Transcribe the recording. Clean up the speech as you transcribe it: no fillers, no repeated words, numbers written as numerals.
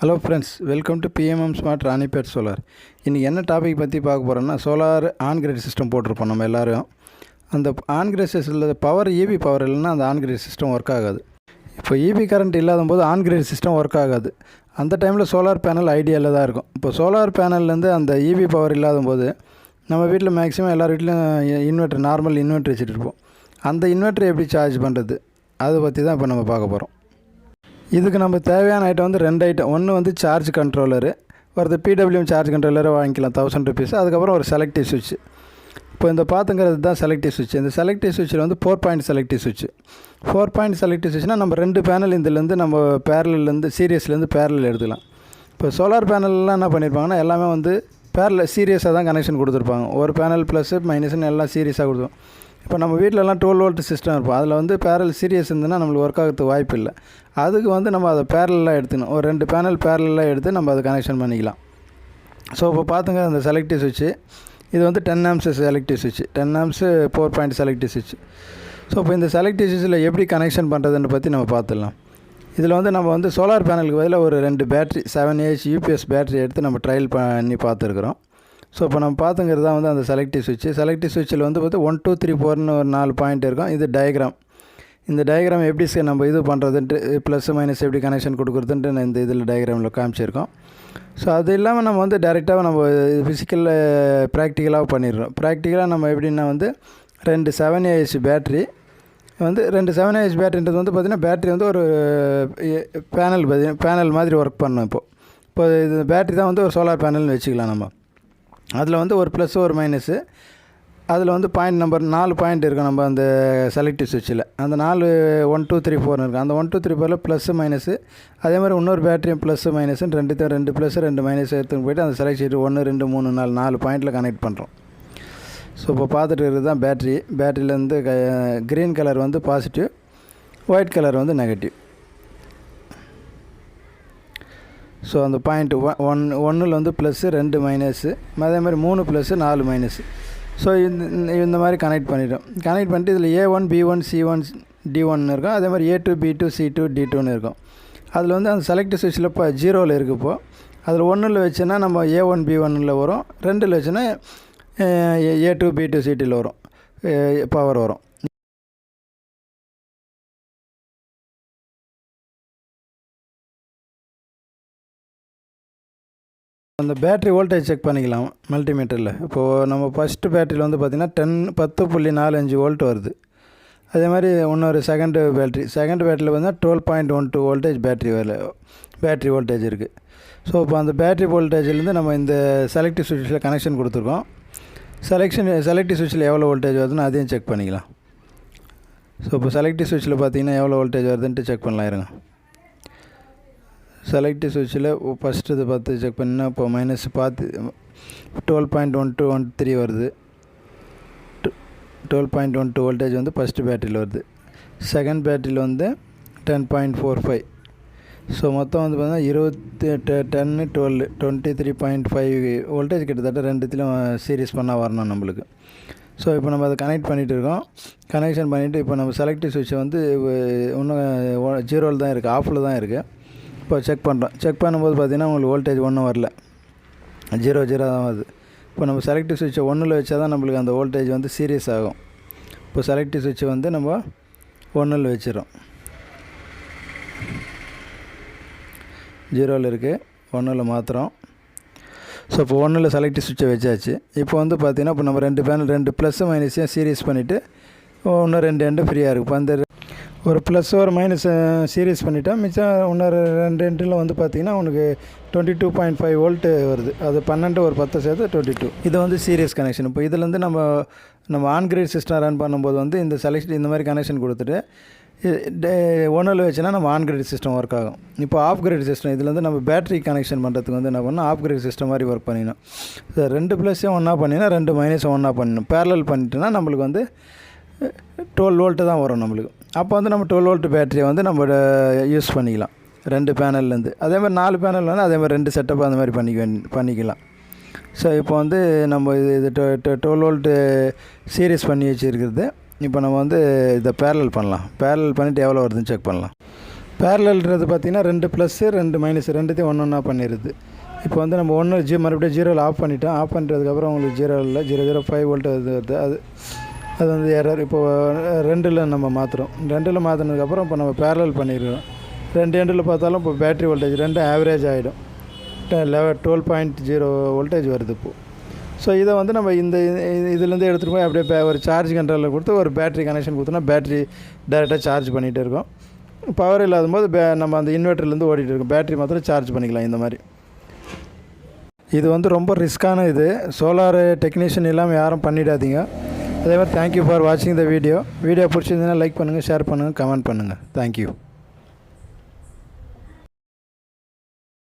Hello friends, welcome to PMM Smart Ranipet Solar. இன்னைக்கு என்ன topic பற்றி பார்க்க போகிறோம்னா சோலார் ஆன்கிரிட் சிஸ்டம் போட்டிருப்போம் நம்ம எல்லாரும். அந்த ஆன்கிரிட் சிஸ்டத்தில் பவர் இபி பவர் இல்லைன்னா அந்த ஆன்கிரிட் சிஸ்டம் ஒர்க் ஆகாது. இப்போ இபி கரண்ட் இல்லாத போது ஆன்கிரிட் சிஸ்டம் ஒர்க் ஆகாது. அந்த டைமில் சோலார் பேனல் ஐடியாவில் தான் இருக்கும். இப்போ சோலார் பேனல்லேருந்து அந்த இபி பவர் இல்லாத போது நம்ம வீட்டில் மேக்ஸிமம் எல்லார் வீட்லையும் இன்வெர்ட்டர் நார்மல் இன்வெர்ட்டர் வச்சுட்டு இருப்போம். அந்த இன்வெர்ட்டரை எப்படி சார்ஜ் பண்ணுறது அதை பற்றி தான் இப்போ நம்ம பார்க்க போகிறோம். இதுக்கு நம்ம தேவையான ஐட்டம் வந்து ரெண்டு ஐட்டம். ஒன்று வந்து சார்ஜ் கண்ட்ரோலரு, ஒரு பிடபிள்யூஎம் சார்ஜ் கண்ட்ரோலரை வாங்கிக்கலாம் ₹1000. அதுக்கப்புறம் ஒரு செலக்டிவ் சுவிட்ச். இப்போ இந்த பார்த்துங்கிறது தான் செலக்டிவ் சுவிட்ச். இந்த செலக்டிவ் சுவிட்சில் வந்து 4 பாயிண்ட் செலக்டிவ் சுவிட்ச். 4 பாயிண்ட் செலக்டிவ் சுவிட்ச்னால் நம்ம 2 பேனல் இதுலேருந்து நம்ம பேரலேருந்து சீரியஸ்லேருந்து பேரலில் எடுத்துக்கலாம். இப்போ சோலார் பேனல்லாம் என்ன பண்ணியிருப்பாங்கன்னா எல்லாமே வந்து சீரியஸாக தான் கனெக்ஷன் கொடுத்துருப்பாங்க. ஒரு பேனல் ப்ளஸ்ஸு மைனஸ்ன்னு எல்லாம் சீரியஸாக கொடுத்துரும். இப்போ நம்ம வீட்டிலலாம் 12 வோல்ட் சிஸ்டம் இருப்போம். அதில் வந்து பேரல் சீரியஸ் இருந்ததுன்னா நம்மளுக்கு ஒர்க் ஆகிறதுக்கு வாய்ப்பு இல்லை. அதுக்கு வந்து நம்ம அதை பேரலாக எடுத்துக்கணும். ஒரு 2 பேனல் பேரலாக எடுத்து நம்ம அதை கனெக்ஷன் பண்ணிக்கலாம். ஸோ இப்போ பார்த்துங்க அந்த செலக்டிவ் சுவிட்சு இது வந்து 10 ஆம்ஸ் செலக்டிவ் சுவிட்ச், 10 ஆம்ஸ் 4 பாயிண்ட் செலக்டிவ் சுவிட்ச். ஸோ இப்போ இந்த செலக்டிவ் சுவிட்சில் எப்படி கனெக்ஷன் பண்ணுறதுன்னு பற்றி நம்ம பார்த்துடலாம். இதில் வந்து நம்ம வந்து சோலார் பேனலுக்கு பதிலாக ஒரு 2 பேட்ரி 7Ah UPS பேட்ரி எடுத்து நம்ம ட்ரையல் பண்ணி பார்த்துருக்குறோம். ஸோ இப்போ நம்ம பார்த்துங்கிறது தான் வந்து அந்த செலக்டிவ் சுவிட்ச். செலக்டிவ் சுவிட்சில் வந்து பார்த்து 1 2 3 4ன்னு ஒரு 4 பாயிண்ட் இருக்கும். இது டயக்ராம். இந்த டயக்ராம் எப்படி நம்ம இது பண்ணுறதுன்ட்டு ப்ளஸ் மைனஸ் எப்படி கனெக்ஷன் கொடுக்குறதுன்ட்டு இந்த இதில் டயக்ராமில் காமிச்சிருக்கோம். ஸோ அது இல்லாமல் நம்ம வந்து டைரெக்டாக நம்ம ஃபிசிக்கல் ப்ராக்டிக்கலாக பண்ணிடுறோம். ப்ராக்டிக்கலாக நம்ம எப்படின்னா வந்து 2 7Ah பேட்ரி வந்து 2 7Ah பேட்டரின்றது வந்து பார்த்திங்கன்னா பேட்ரி வந்து ஒரு பேனல் மாதிரி ஒர்க் பண்ணணும். இப்போ இது பேட்ரி தான் வந்து ஒரு சோலார் பேனல்னு வச்சுக்கலாம். நம்ம அதில் வந்து ஒரு ப்ளஸ் ஒரு மைனஸு, அதில் வந்து பாயிண்ட் நம்பர் 4 பாயிண்ட் இருக்கும் நம்ம அந்த செலக்டிவ் சுவிட்சில். அந்த 4 1 2 3 4 இருக்குது. அந்த 1 2 3 4ல் ப்ளஸ்ஸு மைனஸு, அதே மாதிரி இன்னொரு பேட்டரியும் ப்ளஸ்ஸு மைனஸுன்னு 2 ப்ளஸ் 2 மைனஸ் எடுத்துன்னு போய்ட்டு அந்த செலக்ட் ஷீட் 1 2 3 4 பாயிண்டில் கனெக்ட் பண்ணுறோம். ஸோ இப்போ பார்த்துட்டு இருக்கிறது தான் பேட்ரி. பேட்டரியிலேருந்து க்ரீன் கலர் வந்து பாசிட்டிவ், ஒயிட் கலர் வந்து நெகட்டிவ். ஸோ அந்த பாயிண்ட் 1ல் வந்து ப்ளஸ்ஸு 2 மைனஸு, அதே மாதிரி 3 ப்ளஸ்ஸு 4 மைனஸு. ஸோ இந்த மாதிரி கனெக்ட் பண்ணிவிட்டு இதில் A1 B1 C1 D1 இருக்கும். அதே மாதிரி A2 B2 C2 D2ன்னு இருக்கும். அதில் வந்து அந்த செலக்ட் சுவிட்சில் இப்போ 0ல் இருக்குது. இப்போது அதில் 1ல் வச்சுன்னா நம்ம A1 B1ல் வரும், 2ல் வச்சுன்னா A2 B2 C2ல் வரும், பவர் வரும். அந்த பேட்ரி வோல்டேஜ் செக் பண்ணிக்கலாம் மல்டிமீட்டரில். இப்போது நம்ம ஃபஸ்ட்டு பேட்டரியில் வந்து பார்த்திங்கன்னா 10.45 வோல்ட் வருது. அதே மாதிரி இன்னொரு செகண்ட் பேட்டரியில் வந்து 12.12 வோல்டேஜ் பேட்ரி வோல்டேஜ் இருக்குது. ஸோ இப்போ அந்த பேட்ரி வோல்டேஜ்லேருந்து நம்ம இந்த செலக்டிவ் சுவிட்சில் கனெக்ஷன் கொடுத்துருக்கோம். செலக்டிவ் சுவிட்சில் எவ்வளோ வோல்டேஜ் வருதுன்னு அதையும் செக் பண்ணிக்கலாம். ஸோ இப்போ செலக்டிவ் சுவிட்சில் பார்த்திங்கன்னா எவ்வளோ வோல்டேஜ் வருதுன்ட்டு செக் பண்ணலாம். இருங்க, செலக்டிவ் சுவிட்சில் ஃபஸ்ட்டு இது பார்த்து செக் பண்ணினா இப்போ மைனஸ் பார்த்து 12.1213 வருது. 12.12 வோல்டேஜ் வந்து ஃபஸ்ட்டு பேட்டரியில் வருது. செகண்ட் பேட்டரியில் வந்து 10.45. ஸோ மொத்தம் வந்து பார்த்தீங்கன்னா 23.5 வோல்டேஜ் கிட்டத்தட்ட ரெண்டுத்திலும் சீரியஸ் பண்ணால் வரணும் நம்மளுக்கு. ஸோ இப்போ நம்ம அதை கனெக்ட் பண்ணிகிட்டு இருக்கோம். கனெக்ஷன் பண்ணிவிட்டு இப்போ நம்ம செலக்டிவ் சுவிட்சை வந்து இன்னும் 0ல் தான் இருக்குது, ஆஃபில் தான் இருக்குது. இப்போ செக் பண்ணும்போது பார்த்திங்கன்னா உங்களுக்கு வோல்டேஜ் ஒன்றும் வரல, 0 தான் வருது. இப்போ நம்ம செலக்டிவ் சுவிட்சை 1ல் வச்சா தான் நம்மளுக்கு அந்த வோல்டேஜ் வந்து சீரியஸ் ஆகும். இப்போ செலக்டிவ் சுவிட்சை வந்து நம்ம 1ல் வச்சிடறோம். 0ல் இருக்குது, 1ல் மாத்திரம். ஸோ இப்போ 1ல் செலக்டிவ் சுவிட்சை வச்சாச்சு. இப்போ வந்து பார்த்திங்கன்னா இப்போ நம்ம 2 பேனல் 2 ப்ளஸ்ஸு மைனஸையும் சீரியஸ் பண்ணிவிட்டு இன்னும் 2 எண்டு ஃப்ரீயாக இருக்குது. இப்போ அந்த ஒரு ப்ளஸ் ஒரு மைனஸ் சீரியஸ் பண்ணிவிட்டா மிச்சம் இன்னொரு 2 எண்டில் வந்து பார்த்திங்கன்னா உனக்கு 22.5 வோல்ட்டு வருது. அது 12 ஒரு 10 சேர்த்து 22. இது வந்து சீரியஸ் கனெக்ஷன். இப்போ இதுலேருந்து நம்ம ஆன்கிரிட் சிஸ்டம் ரன் பண்ணும்போது வந்து இந்த செலக்ட் இந்த மாதிரி கனெக்ஷன் கொடுத்துட்டு 1ல் வச்சுன்னா நம்ம ஆன்கிரிட் சிஸ்டம் ஒர்க் ஆகும். இப்போ ஆஃப் கிரிட் சிஸ்டம் இதுலேருந்து நம்ம பேட்டரி கனெக்ஷன் பண்ணுறதுக்கு வந்து என்ன பண்ணணும், ஆஃப் கிரிட் சிஸ்டம் மாதிரி ஒர்க் பண்ணிடணும். 2 ப்ளஸ்ஸையும் ஒன்றா பண்ணினா 2 மைனஸும் ஒன்றா பண்ணணும். பேரலல் பண்ணிட்டோன்னா நம்மளுக்கு வந்து 12 வோல்ட்டு தான் வரும் நம்மளுக்கு. அப்போ வந்து நம்ம 12 வோல்ட் பேட்டரியை வந்து நம்ம யூஸ் பண்ணிக்கலாம் 2 பேனல்லேருந்து. அதே மாதிரி 4 பேனல் வந்து அதே மாதிரி 2 செட்டப் அந்த மாதிரி பண்ணிக்கலாம். ஸோ இப்போ வந்து நம்ம இது 12 வோல்ட்டு சீரியஸ் பண்ணி வச்சுருக்கிறது. இப்போ நம்ம வந்து இதை பேரலல் பண்ணிவிட்டு எவ்வளோ வருதுன்னு செக் பண்ணலாம். பேரலல்ன்றது பார்த்திங்கன்னா 2 ப்ளஸ்ஸு 2 மைனஸ் ரெண்டுத்தையும் ஒன்றா பண்ணிடுது. இப்போ வந்து நம்ம மறுபடியும் 0வில் ஆஃப் பண்ணிட்டோம். ஆஃப் பண்ணுறதுக்கப்புறம் உங்களுக்கு 0 0.05 வோல்ட் வருது. அது வந்து எரர். இப்போது 2ல் நம்ம மாற்றுறோம். 2ல் மாற்றினதுக்கப்புறம் இப்போ நம்ம பேரலல் பண்ணிடுறோம். 2 எண்டில் பார்த்தாலும் இப்போ பேட்ரி வோல்டேஜ் 2 ஆவரேஜ் ஆகிடும். 12.0 வோல்டேஜ் வருது இப்போது. ஸோ இதை வந்து நம்ம இதுலேருந்து எடுத்துகிட்டு போய் அப்படியே ஒரு சார்ஜ் கண்ட்ரோலில் கொடுத்து ஒரு பேட்ரி கனெக்ஷன் கொடுத்தோன்னா பேட்ரி டைரெக்டாக சார்ஜ் பண்ணிகிட்டே இருக்கும். பவர் இல்லாத போது நம்ம அந்த இன்வெர்ட்டர்லேருந்து ஓடிட்டு இருக்கோம். பேட்ரி மாத்திரம் சார்ஜ் பண்ணிக்கலாம். இந்த மாதிரி இது வந்து ரொம்ப ரிஸ்க்கான இது. சோலார் டெக்னீஷியன் இல்லாமல் யாரும் பண்ணிடாதீங்க. அதே மாதிரி தேங்க்யூ ஃபார் வாட்சிங் த வீடியோ. வீடியோ பிடிச்சிருந்தீங்கன்னா லைக் பண்ணுங்கள், ஷேர் பண்ணுங்கள், கமெண்ட் பண்ணுங்கள். தேங்க்யூ.